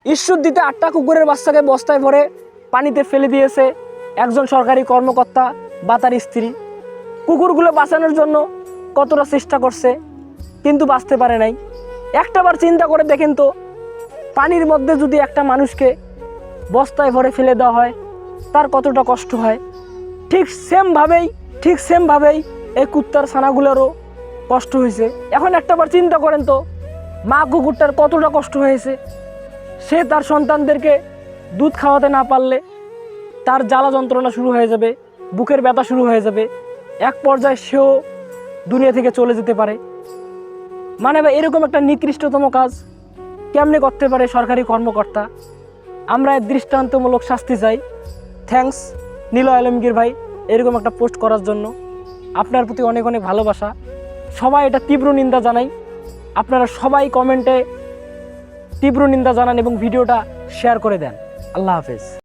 ঈশ্বরদীতে 8টা কুকুরের বাচ্চাকে বস্তায় ভরে পানিতে ফেলে দিয়েছে একজন সরকারি কর্মকর্তা বা তার স্ত্রী। কুকুরগুলো বাঁচানোর জন্য কতটা চেষ্টা করছে, কিন্তু বাঁচতে পারে নাই। একটাবার চিন্তা করে দেখেন তো, পানির মধ্যে যদি একটা মানুষকে বস্তায় ভরে ফেলে দেওয়া হয় তার কতটা কষ্ট হয়। ঠিক সেমভাবেই এই কুত্তার ছানাগুলোরও কষ্ট হয়েছে। এখন একটাবার চিন্তা করেন তো, মা কুকুরটার কতটা কষ্ট হয়েছে। সে তার সন্তানদেরকে দুধ খাওয়াতে না পারলে তার জ্বালা যন্ত্রণা শুরু হয়ে যাবে, বুকের ব্যথা শুরু হয়ে যাবে, এক পর্যায়ে সেও দুনিয়া থেকে চলে যেতে পারে। মানে ভাই, এরকম একটা নিকৃষ্টতম কাজ কেমনে করতে পারে সরকারি কর্মকর্তা? আমরা এর দৃষ্টান্তমূলক শাস্তি চাই। থ্যাঙ্কস নিলয় আলমগীর ভাই এরকম একটা পোস্ট করার জন্য। আপনার প্রতি অনেক অনেক ভালোবাসা। সবাই এটা তীব্র নিন্দা জানাই। আপনারা সবাই কমেন্টে তীব্র নিন্দা জানান এবং ভিডিওটা শেয়ার করে দেন। আল্লাহ হাফেজ।